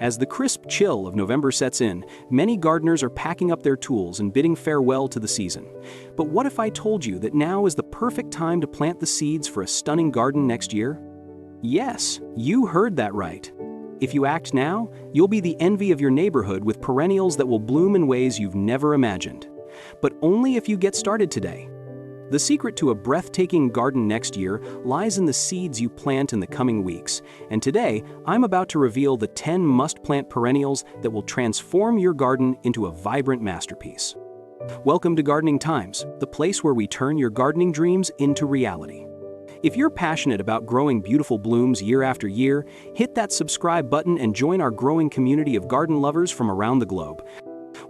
As the crisp chill of November sets in, many gardeners are packing up their tools and bidding farewell to the season. But what if I told you that now is the perfect time to plant the seeds for a stunning garden next year? Yes, you heard that right. If you act now, you'll be the envy of your neighborhood with perennials that will bloom in ways you've never imagined. But only if you get started today. The secret to a breathtaking garden next year lies in the seeds you plant in the coming weeks, and today I'm about to reveal the 10 must-plant perennials that will transform your garden into a vibrant masterpiece. Welcome to Gardening Times, the place where we turn your gardening dreams into reality. If you're passionate about growing beautiful blooms year after year, hit that subscribe button and join our growing community of garden lovers from around the globe.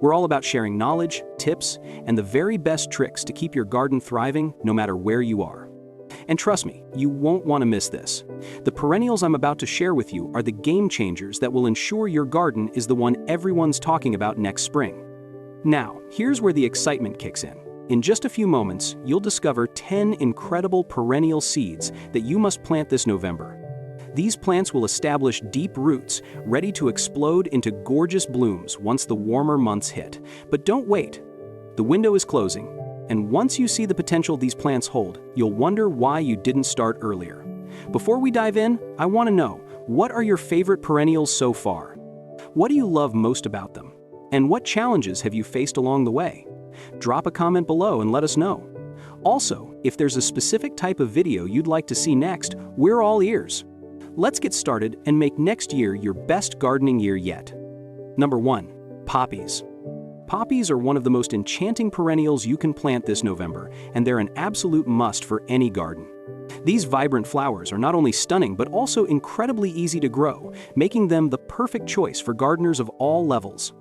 We're all about sharing knowledge, tips, and the very best tricks to keep your garden thriving no matter where you are. And trust me, you won't want to miss this. The perennials I'm about to share with you are the game changers that will ensure your garden is the one everyone's talking about next spring. Now, here's where the excitement kicks in. In just a few moments, you'll discover 10 incredible perennial seeds that you must plant this November. These plants will establish deep roots, ready to explode into gorgeous blooms once the warmer months hit. But don't wait. The window is closing, and once you see the potential these plants hold, you'll wonder why you didn't start earlier. Before we dive in, I want to know, what are your favorite perennials so far? What do you love most about them? And what challenges have you faced along the way? Drop a comment below and let us know. Also, if there's a specific type of video you'd like to see next, we're all ears. Let's get started and make next year your best gardening year yet. Number 1. Poppies. Poppies are one of the most enchanting perennials you can plant this November, and they're an absolute must for any garden. These vibrant flowers are not only stunning but also incredibly easy to grow, making them the perfect choice for gardeners of all levels.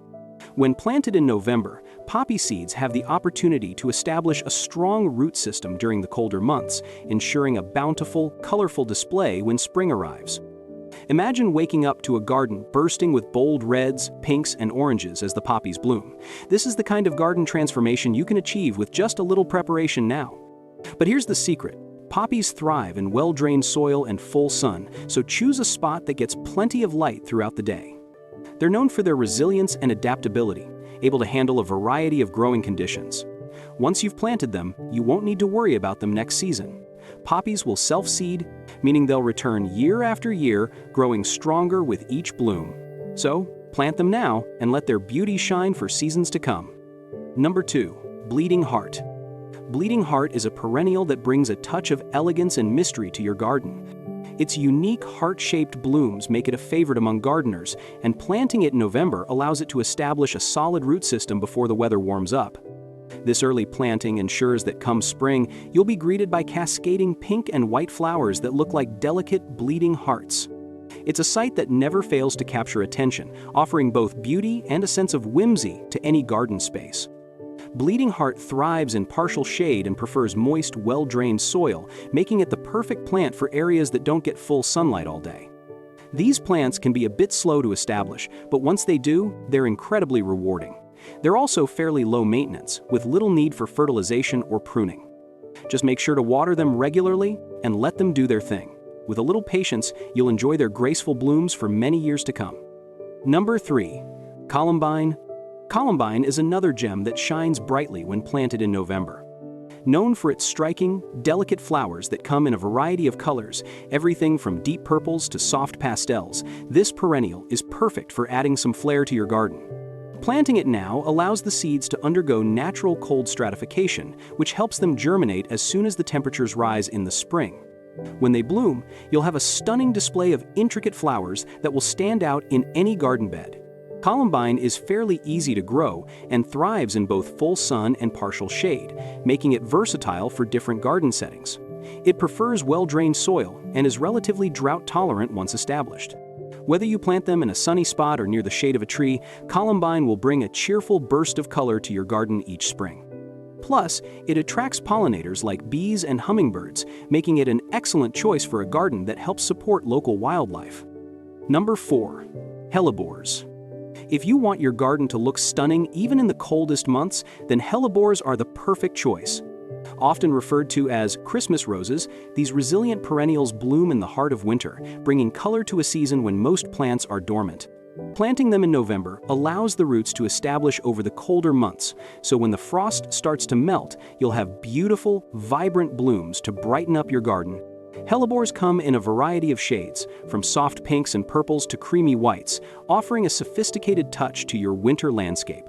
When planted in November, poppy seeds have the opportunity to establish a strong root system during the colder months, ensuring a bountiful, colorful display when spring arrives. Imagine waking up to a garden bursting with bold reds, pinks, and oranges as the poppies bloom. This is the kind of garden transformation you can achieve with just a little preparation now. But here's the secret. Poppies thrive in well-drained soil and full sun, so choose a spot that gets plenty of light throughout the day. They're known for their resilience and adaptability, able to handle a variety of growing conditions. Once you've planted them, you won't need to worry about them next season. Poppies will self-seed, meaning they'll return year after year, growing stronger with each bloom. So, plant them now and let their beauty shine for seasons to come. Number 2. Bleeding Heart. Bleeding Heart is a perennial that brings a touch of elegance and mystery to your garden. Its unique heart-shaped blooms make it a favorite among gardeners, and planting it in November allows it to establish a solid root system before the weather warms up. This early planting ensures that come spring, you'll be greeted by cascading pink and white flowers that look like delicate, bleeding hearts. It's a sight that never fails to capture attention, offering both beauty and a sense of whimsy to any garden space. Bleeding Heart thrives in partial shade and prefers moist, well-drained soil, making it the perfect plant for areas that don't get full sunlight all day. These plants can be a bit slow to establish, but once they do, they're incredibly rewarding. They're also fairly low maintenance, with little need for fertilization or pruning. Just make sure to water them regularly and let them do their thing. With a little patience, you'll enjoy their graceful blooms for many years to come. Number 3. Columbine. Columbine is another gem that shines brightly when planted in November. Known for its striking, delicate flowers that come in a variety of colors, everything from deep purples to soft pastels, this perennial is perfect for adding some flair to your garden. Planting it now allows the seeds to undergo natural cold stratification, which helps them germinate as soon as the temperatures rise in the spring. When they bloom, you'll have a stunning display of intricate flowers that will stand out in any garden bed. Columbine is fairly easy to grow and thrives in both full sun and partial shade, making it versatile for different garden settings. It prefers well-drained soil and is relatively drought-tolerant once established. Whether you plant them in a sunny spot or near the shade of a tree, Columbine will bring a cheerful burst of color to your garden each spring. Plus, it attracts pollinators like bees and hummingbirds, making it an excellent choice for a garden that helps support local wildlife. Number 4. Hellebores. If you want your garden to look stunning even in the coldest months, then hellebores are the perfect choice. Often referred to as Christmas roses, these resilient perennials bloom in the heart of winter, bringing color to a season when most plants are dormant. Planting them in November allows the roots to establish over the colder months, so when the frost starts to melt, you'll have beautiful, vibrant blooms to brighten up your garden. Hellebores come in a variety of shades, from soft pinks and purples to creamy whites, offering a sophisticated touch to your winter landscape.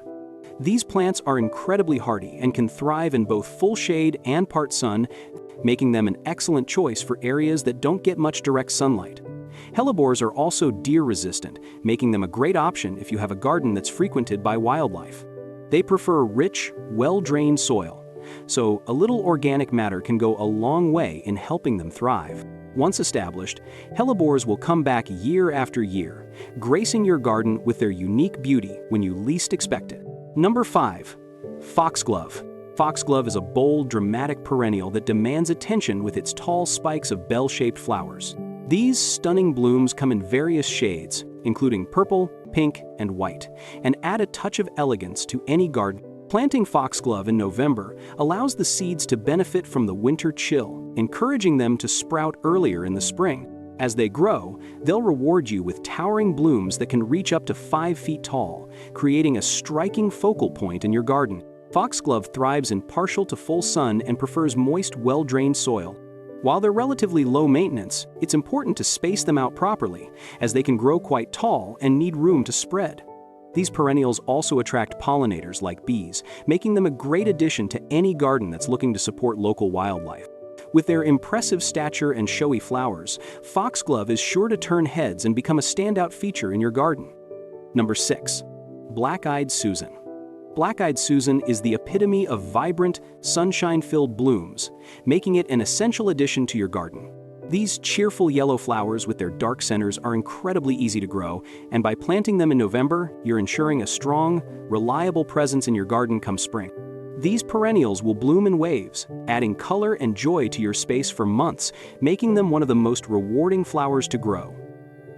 These plants are incredibly hardy and can thrive in both full shade and part sun, making them an excellent choice for areas that don't get much direct sunlight. Hellebores are also deer-resistant, making them a great option if you have a garden that's frequented by wildlife. They prefer rich, well-drained soil, so a little organic matter can go a long way in helping them thrive. Once established, hellebores will come back year after year, gracing your garden with their unique beauty when you least expect it. Number 5. Foxglove. Foxglove is a bold, dramatic perennial that demands attention with its tall spikes of bell-shaped flowers. These stunning blooms come in various shades, including purple, pink, and white, and add a touch of elegance to any garden. Planting foxglove in November allows the seeds to benefit from the winter chill, encouraging them to sprout earlier in the spring. As they grow, they'll reward you with towering blooms that can reach up to 5 feet tall, creating a striking focal point in your garden. Foxglove thrives in partial to full sun and prefers moist, well-drained soil. While they're relatively low maintenance, it's important to space them out properly, as they can grow quite tall and need room to spread. These perennials also attract pollinators like bees, making them a great addition to any garden that's looking to support local wildlife. With their impressive stature and showy flowers, foxglove is sure to turn heads and become a standout feature in your garden. Number 6. Black-eyed Susan. Black-eyed Susan is the epitome of vibrant, sunshine-filled blooms, making it an essential addition to your garden. These cheerful yellow flowers with their dark centers are incredibly easy to grow, and by planting them in November, you're ensuring a strong, reliable presence in your garden come spring. These perennials will bloom in waves, adding color and joy to your space for months, making them one of the most rewarding flowers to grow.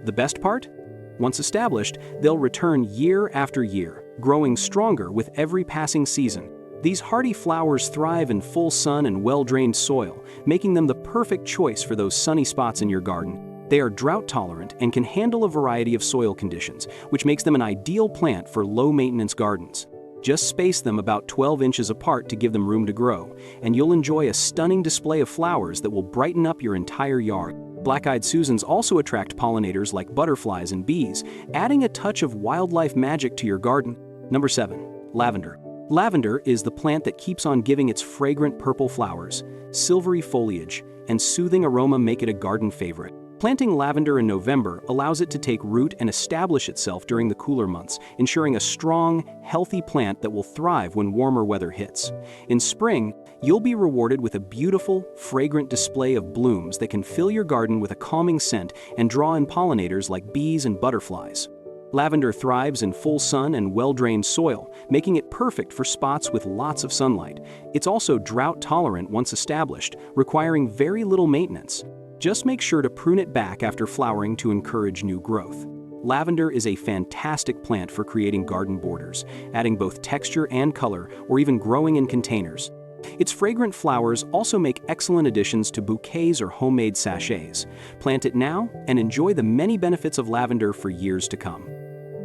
The best part? Once established, they'll return year after year, growing stronger with every passing season. These hardy flowers thrive in full sun and well-drained soil, making them the perfect choice for those sunny spots in your garden. They are drought-tolerant and can handle a variety of soil conditions, which makes them an ideal plant for low-maintenance gardens. Just space them about 12 inches apart to give them room to grow, and you'll enjoy a stunning display of flowers that will brighten up your entire yard. Black-eyed Susans also attract pollinators like butterflies and bees, adding a touch of wildlife magic to your garden. Number 7. Lavender. Lavender is the plant that keeps on giving its fragrant purple flowers, silvery foliage, and soothing aroma make it a garden favorite. Planting lavender in November allows it to take root and establish itself during the cooler months, ensuring a strong, healthy plant that will thrive when warmer weather hits. In spring, you'll be rewarded with a beautiful, fragrant display of blooms that can fill your garden with a calming scent and draw in pollinators like bees and butterflies. Lavender thrives in full sun and well-drained soil, making it perfect for spots with lots of sunlight. It's also drought-tolerant once established, requiring very little maintenance. Just make sure to prune it back after flowering to encourage new growth. Lavender is a fantastic plant for creating garden borders, adding both texture and color, or even growing in containers. Its fragrant flowers also make excellent additions to bouquets or homemade sachets. Plant it now and enjoy the many benefits of lavender for years to come.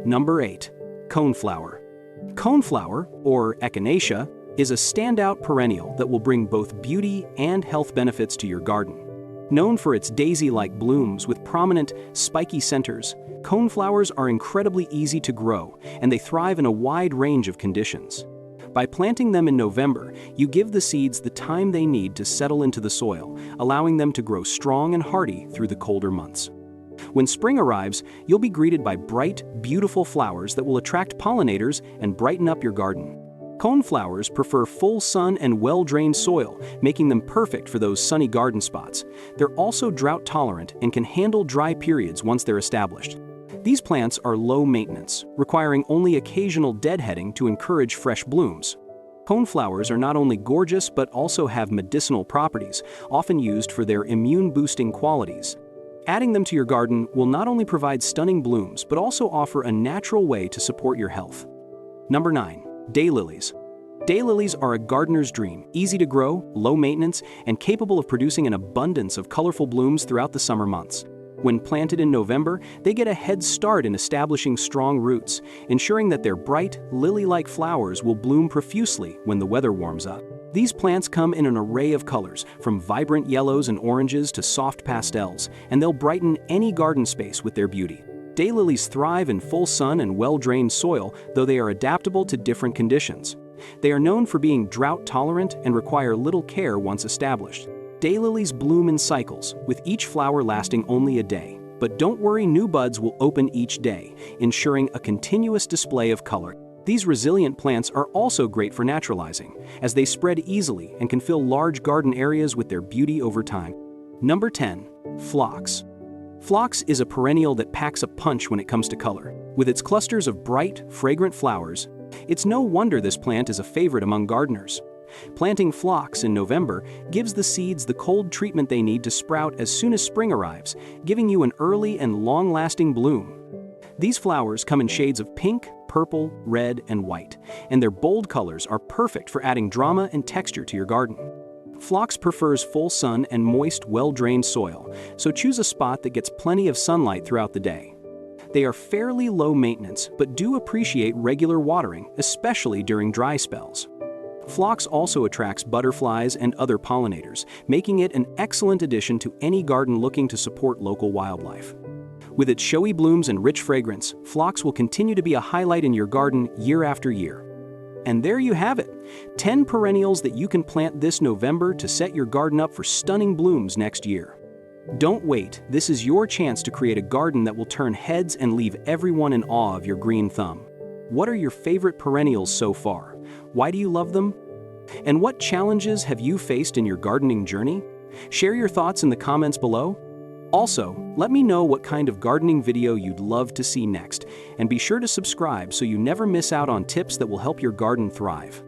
Number 8. Coneflower. Coneflower, or echinacea, is a standout perennial that will bring both beauty and health benefits to your garden. Known for its daisy-like blooms with prominent, spiky centers, coneflowers are incredibly easy to grow, and they thrive in a wide range of conditions. By planting them in November, you give the seeds the time they need to settle into the soil, allowing them to grow strong and hardy through the colder months. When spring arrives, you'll be greeted by bright, beautiful flowers that will attract pollinators and brighten up your garden. Coneflowers prefer full sun and well-drained soil, making them perfect for those sunny garden spots. They're also drought-tolerant and can handle dry periods once they're established. These plants are low maintenance, requiring only occasional deadheading to encourage fresh blooms. Coneflowers are not only gorgeous but also have medicinal properties, often used for their immune-boosting qualities. Adding them to your garden will not only provide stunning blooms but also offer a natural way to support your health. Number 9. Daylilies. Daylilies are a gardener's dream, easy to grow, low maintenance, and capable of producing an abundance of colorful blooms throughout the summer months. When planted in November, they get a head start in establishing strong roots, ensuring that their bright, lily-like flowers will bloom profusely when the weather warms up. These plants come in an array of colors, from vibrant yellows and oranges to soft pastels, and they'll brighten any garden space with their beauty. Daylilies thrive in full sun and well-drained soil, though they are adaptable to different conditions. They are known for being drought-tolerant and require little care once established. Daylilies bloom in cycles, with each flower lasting only a day. But don't worry, new buds will open each day, ensuring a continuous display of color. These resilient plants are also great for naturalizing, as they spread easily and can fill large garden areas with their beauty over time. Number 10. Phlox. Phlox is a perennial that packs a punch when it comes to color. With its clusters of bright, fragrant flowers, it's no wonder this plant is a favorite among gardeners. Planting phlox in November gives the seeds the cold treatment they need to sprout as soon as spring arrives, giving you an early and long-lasting bloom. These flowers come in shades of pink, purple, red, and white, and their bold colors are perfect for adding drama and texture to your garden. Phlox prefers full sun and moist, well-drained soil, so choose a spot that gets plenty of sunlight throughout the day. They are fairly low maintenance, but do appreciate regular watering, especially during dry spells. Phlox also attracts butterflies and other pollinators, making it an excellent addition to any garden looking to support local wildlife. With its showy blooms and rich fragrance, phlox will continue to be a highlight in your garden year after year. And there you have it, 10 perennials that you can plant this November to set your garden up for stunning blooms next year. Don't wait, this is your chance to create a garden that will turn heads and leave everyone in awe of your green thumb. What are your favorite perennials so far? Why do you love them? And what challenges have you faced in your gardening journey? Share your thoughts in the comments below. Also, let me know what kind of gardening video you'd love to see next, and be sure to subscribe so you never miss out on tips that will help your garden thrive.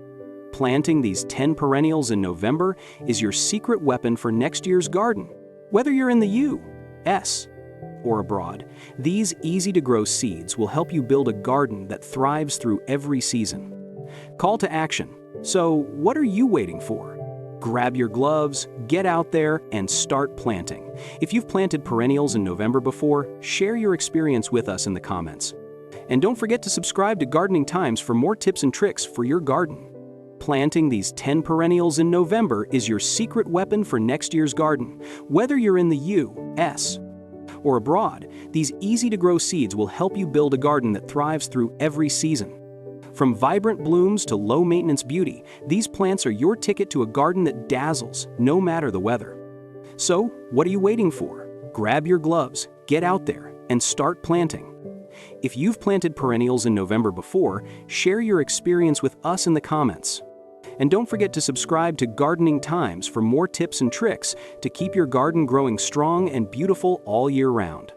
Planting these 10 perennials in November is your secret weapon for next year's garden. Whether you're in the U.S. or abroad, these easy-to-grow seeds will help you build a garden that thrives through every season. Call to action. So, what are you waiting for? Grab your gloves, get out there, and start planting. If you've planted perennials in November before, share your experience with us in the comments. And don't forget to subscribe to Gardening Times for more tips and tricks for your garden. Planting these 10 perennials in November is your secret weapon for next year's garden. Whether you're in the U.S. or abroad, these easy-to-grow seeds will help you build a garden that thrives through every season. From vibrant blooms to low-maintenance beauty, these plants are your ticket to a garden that dazzles, no matter the weather. So, what are you waiting for? Grab your gloves, get out there, and start planting. If you've planted perennials in November before, share your experience with us in the comments. And don't forget to subscribe to Gardening Times for more tips and tricks to keep your garden growing strong and beautiful all year round.